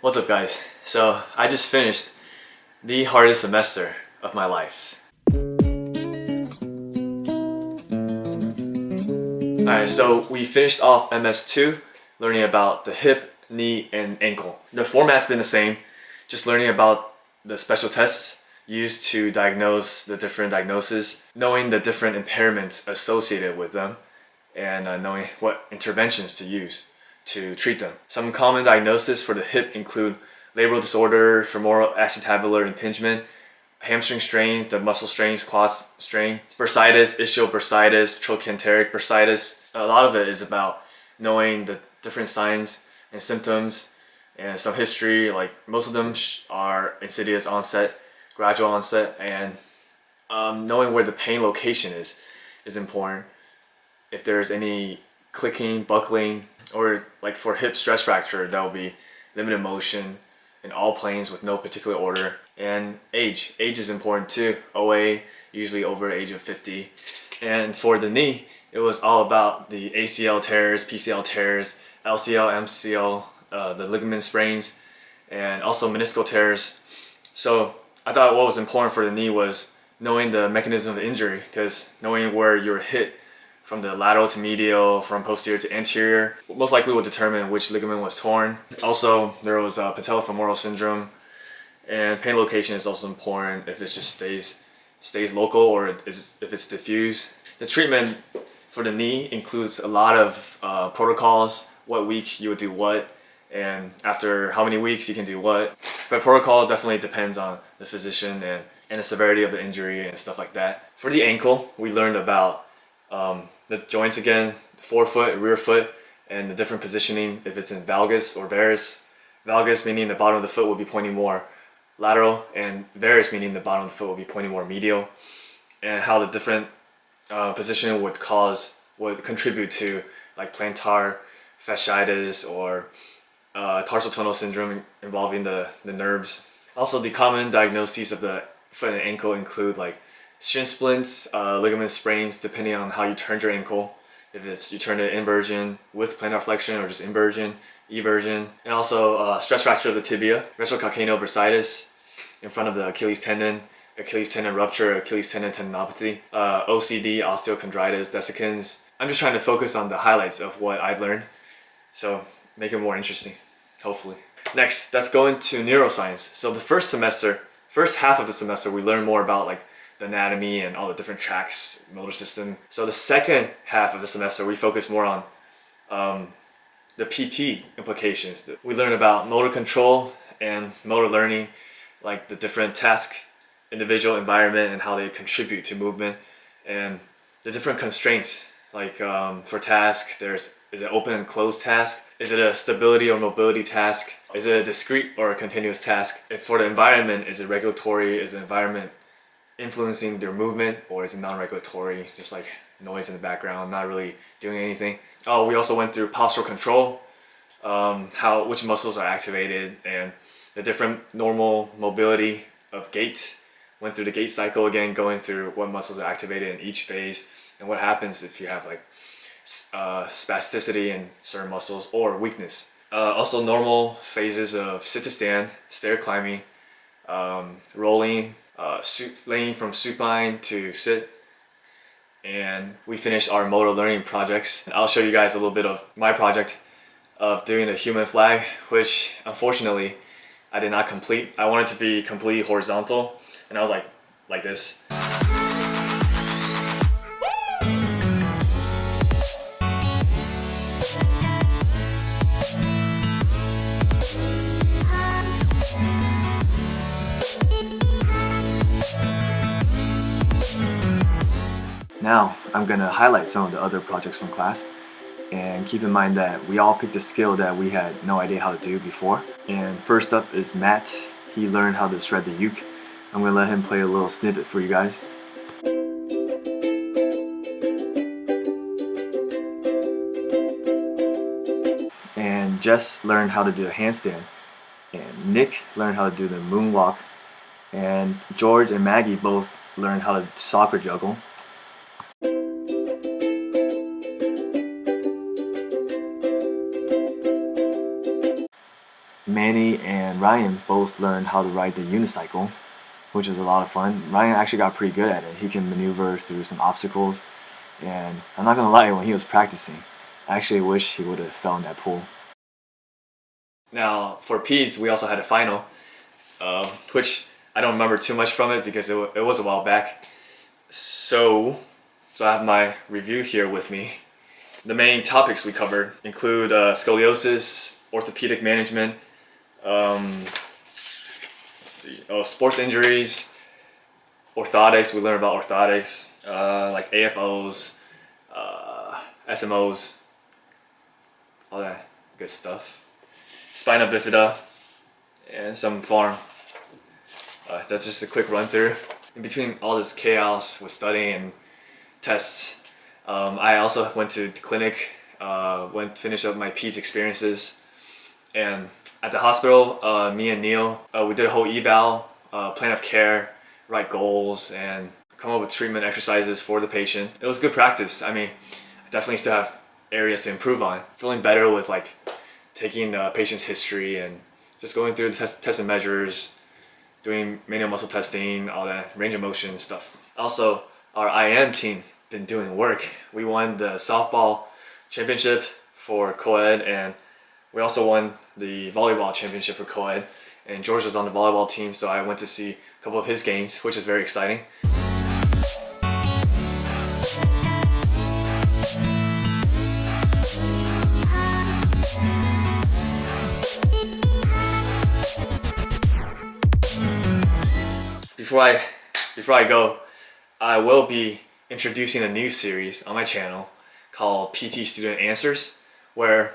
What's up guys? So I just finished the hardest semester of my life. Alright, so we finished off MS2 learning about the hip, knee, and ankle. The format's been the same, just learning about the special tests used to diagnose the different diagnoses, knowing the different impairments associated with them, and knowing what interventions to use to treat them. Some common diagnoses for the hip include labral disorder, femoral acetabular impingement, hamstring strains, the muscle strains, quad strain, bursitis, ischial bursitis, trochanteric bursitis. A lot of it is about knowing the different signs and symptoms and some history. Like most of them are insidious onset, gradual onset, and knowing where the pain location is important. If there's any clicking, buckling, or like for hip stress fracture, that will be limited motion in all planes with no particular order. And age is important too. OA, usually over the age of 50. And for the knee, it was all about the ACL tears, PCL tears, LCL, MCL, the ligament sprains, and also meniscal tears. So I thought what was important for the knee was knowing the mechanism of the injury, because knowing where you're hit from the lateral to medial, from posterior to anterior, most likely will determine which ligament was torn. Also, there was patellofemoral syndrome, and pain location is also important if it just stays local or if it's diffuse. The treatment for the knee includes a lot of protocols, what week you would do what, and after how many weeks you can do what. But protocol definitely depends on the physician and the severity of the injury and stuff like that. For the ankle, we learned about the joints again, forefoot, rear foot, and the different positioning if it's in valgus or varus. Valgus meaning the bottom of the foot will be pointing more lateral, and varus meaning the bottom of the foot will be pointing more medial, and how the different positioning would contribute to like plantar fasciitis or tarsal tunnel syndrome involving the nerves. Also, the common diagnoses of the foot and ankle include like shin splints, ligament sprains, depending on how you turned your ankle. If it's you turn it inversion with plantar flexion or just inversion, eversion. And also stress fracture of the tibia, retrocalcaneal bursitis in front of the Achilles tendon rupture, Achilles tendon tendinopathy, OCD, osteochondritis, dissecans. I'm just trying to focus on the highlights of what I've learned, so make it more interesting, hopefully. Next, let's go into neuroscience. So the first half of the semester, we learn more about like the anatomy and all the different tracts, motor system. So the second half of the semester, we focus more on the PT implications. We learn about motor control and motor learning, like the different task, individual environment, and how they contribute to movement, and the different constraints. Like for task, is it open and closed task? Is it a stability or mobility task? Is it a discrete or a continuous task? If for the environment, is it regulatory? Is the environment influencing their movement, or is it non-regulatory, just like noise in the background, not really doing anything? Oh, we also went through postural control, which muscles are activated, and the different normal mobility of gait. Went through the gait cycle again, going through what muscles are activated in each phase and what happens if you have like spasticity in certain muscles or weakness. Also normal phases of sit to stand, stair climbing, rolling, laying from supine to sit, and we finished our motor learning projects. I'll show you guys a little bit of my project of doing a human flag, which unfortunately I did not complete. I wanted to be completely horizontal, and I was like this. Now, I'm gonna highlight some of the other projects from class, and keep in mind that we all picked a skill that we had no idea how to do before. And first up is Matt. He learned how to shred the uke. I'm gonna let him play a little snippet for you guys. And Jess learned how to do a handstand. And Nick learned how to do the moonwalk. And George and Maggie both learned how to soccer juggle. Manny and Ryan both learned how to ride the unicycle, which was a lot of fun. Ryan actually got pretty good at it. He can maneuver through some obstacles, and I'm not gonna lie, when he was practicing, I actually wish he would have fell in that pool. Now, for Peds, we also had a final, which I don't remember too much from it because it was a while back. So I have my review here with me. The main topics we covered include scoliosis, orthopedic management, sports injuries, orthotics. We learned about orthotics, like AFOs, SMOs, all that good stuff. Spina bifida, and some farm. That's just a quick run through. In between all this chaos with studying and tests, I also went to the clinic, finished up my Peds experiences, and at the hospital, me and Neil, we did a whole eval, plan of care, write goals, and come up with treatment exercises for the patient. It was good practice. I mean, I definitely still have areas to improve on. Feeling better with like taking the patient's history and just going through the test and measures, doing manual muscle testing, all that range of motion stuff. Also, our IM team been doing work. We won the softball championship for co-ed, and we also won the volleyball championship for co-ed. And George was on the volleyball team, so I went to see a couple of his games, which is very exciting. Before I go, I will be introducing a new series on my channel called PT Student Answers, where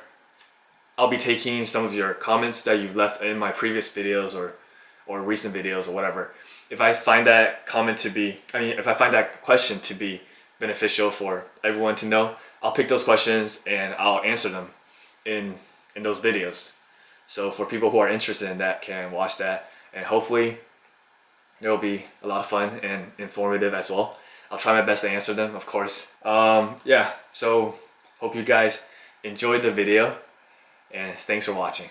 I'll be taking some of your comments that you've left in my previous videos or recent videos or whatever. If I find that if I find that question to be beneficial for everyone to know, I'll pick those questions and I'll answer them in those videos. So for people who are interested in that, can watch that, and hopefully there will be a lot of fun and informative as well. I'll try my best to answer them, of course. Yeah, so hope you guys enjoyed the video, and thanks for watching.